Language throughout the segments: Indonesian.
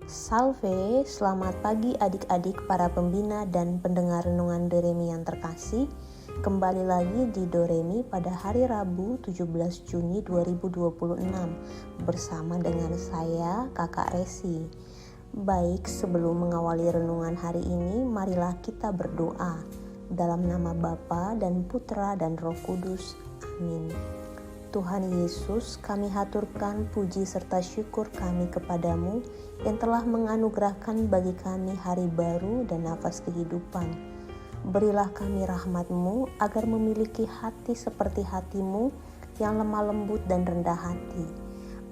Salve, selamat pagi adik-adik para pembina dan pendengar renungan Doremi yang terkasih. Kembali lagi di Doremi pada hari Rabu 17 Juni 2026 bersama dengan saya Kakak Resi. Baik, sebelum mengawali renungan hari ini, marilah kita berdoa. Dalam nama Bapa dan Putra dan Roh Kudus. Amin. Tuhan Yesus, kami haturkan puji serta syukur kami kepadamu yang telah menganugerahkan bagi kami hari baru dan nafas kehidupan. Berilah kami rahmat-Mu agar memiliki hati seperti hati-Mu yang lemah lembut dan rendah hati.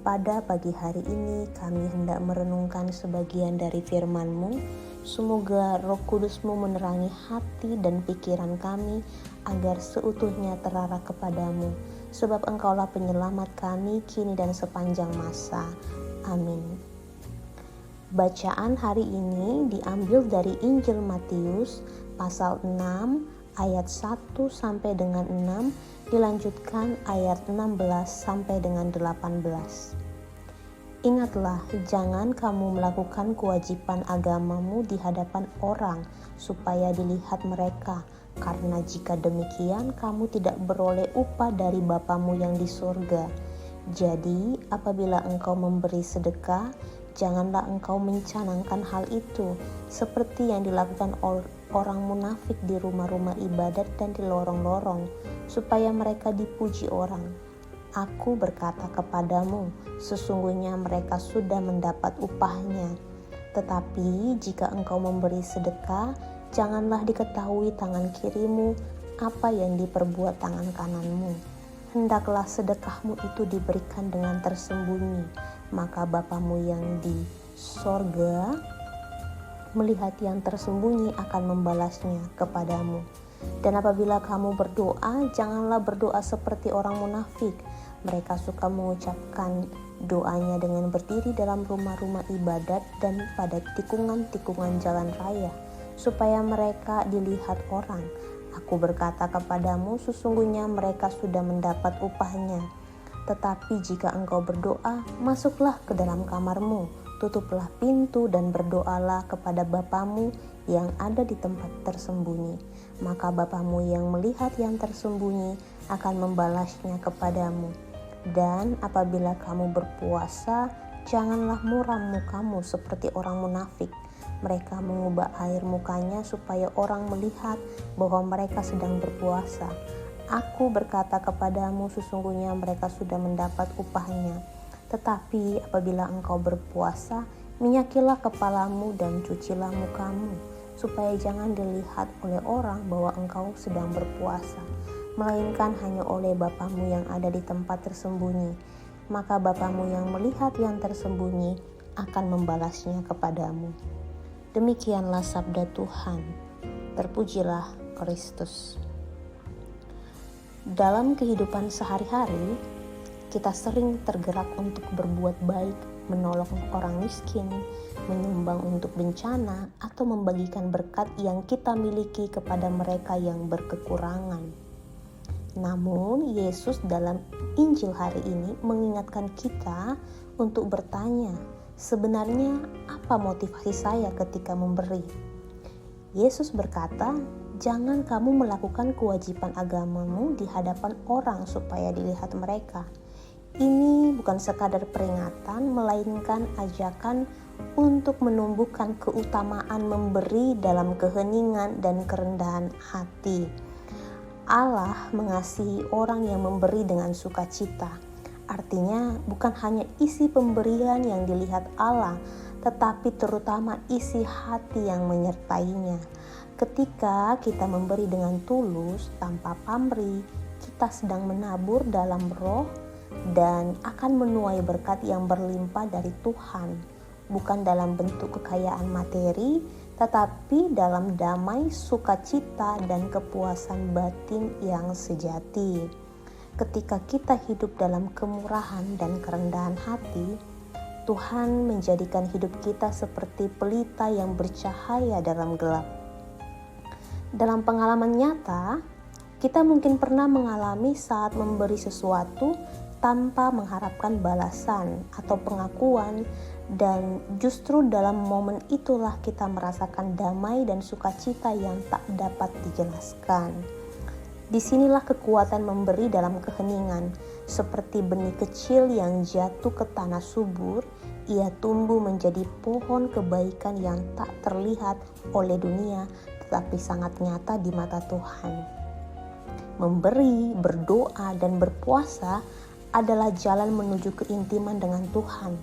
Pada pagi hari ini kami hendak merenungkan sebagian dari firman-Mu. Semoga Roh Kudus-Mu menerangi hati dan pikiran kami agar seutuhnya terarah kepadamu. Sebab Engkaulah penyelamat kami kini dan sepanjang masa. Amin. Bacaan hari ini diambil dari Injil Matius pasal 6 ayat 1 sampai dengan 6, dilanjutkan ayat 16 sampai dengan 18. Ingatlah, jangan kamu melakukan kewajiban agamamu di hadapan orang supaya dilihat mereka. Karena jika demikian, kamu tidak beroleh upah dari Bapamu yang di surga. Jadi, apabila engkau memberi sedekah, janganlah engkau mencanangkan hal itu, seperti yang dilakukan orang munafik di rumah-rumah ibadat dan di lorong-lorong, supaya mereka dipuji orang. Aku berkata kepadamu, sesungguhnya mereka sudah mendapat upahnya. Tetapi jika engkau memberi sedekah, janganlah diketahui tangan kirimu apa yang diperbuat tangan kananmu. Hendaklah sedekahmu itu diberikan dengan tersembunyi, maka Bapamu yang di sorga melihat yang tersembunyi akan membalasnya kepadamu. Dan apabila kamu berdoa, janganlah berdoa seperti orang munafik. Mereka suka mengucapkan doanya dengan berdiri dalam rumah-rumah ibadat dan pada tikungan-tikungan jalan raya, supaya mereka dilihat orang. Aku berkata kepadamu, sesungguhnya mereka sudah mendapat upahnya. Tetapi jika engkau berdoa, masuklah ke dalam kamarmu, tutuplah pintu dan berdoalah kepada Bapamu yang ada di tempat tersembunyi. Maka Bapamu yang melihat yang tersembunyi akan membalasnya kepadamu. Dan apabila kamu berpuasa, janganlah muram mukamu seperti orang munafik. Mereka mengubah air mukanya supaya orang melihat bahwa mereka sedang berpuasa. Aku berkata kepadamu, sesungguhnya mereka sudah mendapat upahnya. Tetapi apabila engkau berpuasa, minyakilah kepalamu dan cucilah mukamu, supaya jangan dilihat oleh orang bahwa engkau sedang berpuasa, melainkan hanya oleh Bapamu yang ada di tempat tersembunyi. Maka Bapamu yang melihat yang tersembunyi akan membalasnya kepadamu. Demikianlah sabda Tuhan. Terpujilah Kristus. Dalam kehidupan sehari-hari, kita sering tergerak untuk berbuat baik, menolong orang miskin, menyumbang untuk bencana, atau membagikan berkat yang kita miliki kepada mereka yang berkekurangan. Namun, Yesus dalam Injil hari ini mengingatkan kita untuk bertanya, sebenarnya apa motivasi saya ketika memberi? Yesus berkata, jangan kamu melakukan kewajiban agamamu di hadapan orang supaya dilihat mereka. Ini bukan sekadar peringatan, melainkan ajakan untuk menumbuhkan keutamaan memberi dalam keheningan dan kerendahan hati. Allah mengasihi orang yang memberi dengan sukacita. Artinya bukan hanya isi pemberian yang dilihat Allah, tetapi terutama isi hati yang menyertainya. Ketika kita memberi dengan tulus, tanpa pamrih, kita sedang menabur dalam roh dan akan menuai berkat yang berlimpah dari Tuhan. Bukan dalam bentuk kekayaan materi, tetapi dalam damai, sukacita, dan kepuasan batin yang sejati. Ketika kita hidup dalam kemurahan dan kerendahan hati, Tuhan menjadikan hidup kita seperti pelita yang bercahaya dalam gelap. Dalam pengalaman nyata, kita mungkin pernah mengalami saat memberi sesuatu, tanpa mengharapkan balasan atau pengakuan, dan justru dalam momen itulah kita merasakan damai dan sukacita yang tak dapat dijelaskan. Disinilah kekuatan memberi dalam keheningan, seperti benih kecil yang jatuh ke tanah subur, ia tumbuh menjadi pohon kebaikan yang tak terlihat oleh dunia, tetapi sangat nyata di mata Tuhan. Memberi, berdoa, dan berpuasa adalah jalan menuju keintiman dengan Tuhan.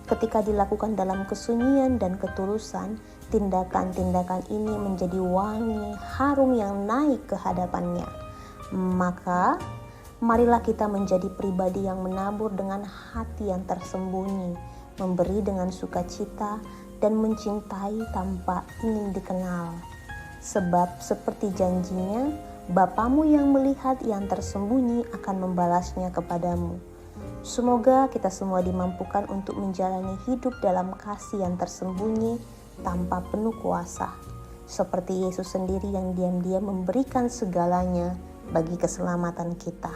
Ketika dilakukan dalam kesunyian dan ketulusan, tindakan-tindakan ini menjadi wangi, harum yang naik ke hadapannya. Maka, marilah kita menjadi pribadi yang menabur dengan hati yang tersembunyi, memberi dengan sukacita, dan mencintai tanpa ingin dikenal. Sebab seperti janjinya, Bapamu yang melihat yang tersembunyi akan membalasnya kepadamu. Semoga kita semua dimampukan untuk menjalani hidup dalam kasih yang tersembunyi tanpa penuh kuasa, seperti Yesus sendiri yang diam-diam memberikan segalanya bagi keselamatan kita.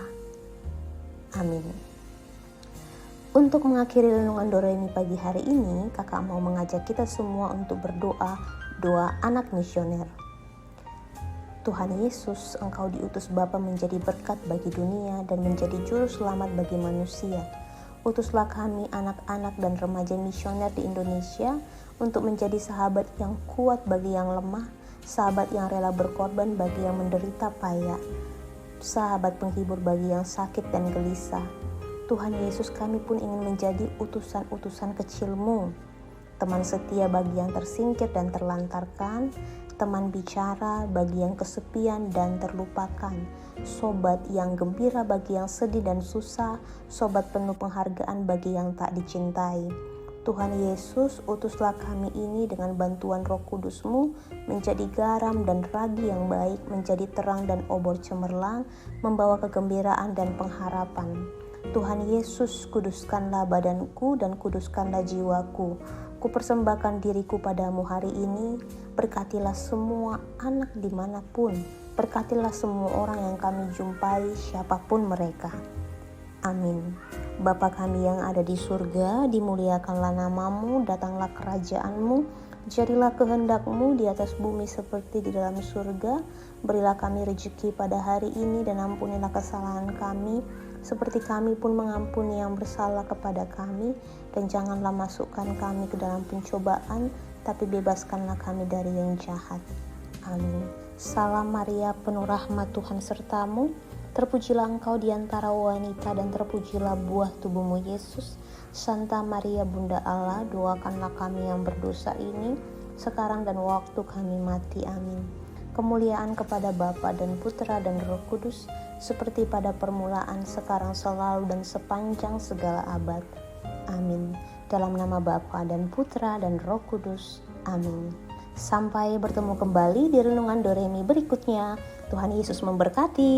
Amin. Untuk mengakhiri renungan Doremi pagi hari ini, kakak mau mengajak kita semua untuk berdoa doa anak misioner. Tuhan Yesus, Engkau diutus Bapa menjadi berkat bagi dunia dan menjadi juru selamat bagi manusia. Utuslah kami anak-anak dan remaja misioner di Indonesia untuk menjadi sahabat yang kuat bagi yang lemah, sahabat yang rela berkorban bagi yang menderita payah, sahabat penghibur bagi yang sakit dan gelisah. Tuhan Yesus, kami pun ingin menjadi utusan-utusan kecil-Mu, teman setia bagi yang tersingkir dan terlantarkan, teman bicara bagi yang kesepian dan terlupakan, sobat yang gembira bagi yang sedih dan susah, sobat penuh penghargaan bagi yang tak dicintai. Tuhan Yesus, utuslah kami ini dengan bantuan Roh Kudus-Mu menjadi garam dan ragi yang baik, menjadi terang dan obor cemerlang, membawa kegembiraan dan pengharapan. Tuhan Yesus, kuduskanlah badanku dan kuduskanlah jiwaku. Kupersembahkan diriku padamu hari ini. Berkatilah semua anak dimanapun. Berkatilah semua orang yang kami jumpai, siapapun mereka. Amin. Bapa kami yang ada di surga, dimuliakanlah namamu, datanglah kerajaan-Mu, jadilah kehendak-Mu di atas bumi seperti di dalam surga. Berilah kami rezeki pada hari ini dan ampunilah kesalahan kami, seperti kami pun mengampuni yang bersalah kepada kami, dan janganlah masukkan kami ke dalam pencobaan, tapi bebaskanlah kami dari yang jahat. Amin. Salam Maria, penuh rahmat, Tuhan sertamu. Terpujilah engkau di antara wanita dan terpujilah buah tubuhmu Yesus. Santa Maria Bunda Allah, doakanlah kami yang berdosa ini, sekarang dan waktu kami mati. Amin. Kemuliaan kepada Bapa dan Putra dan Roh Kudus, seperti pada permulaan, sekarang, selalu, dan sepanjang segala abad. Amin. Dalam nama Bapa dan Putra dan Roh Kudus. Amin. Sampai bertemu kembali di renungan Doremi berikutnya. Tuhan Yesus memberkati.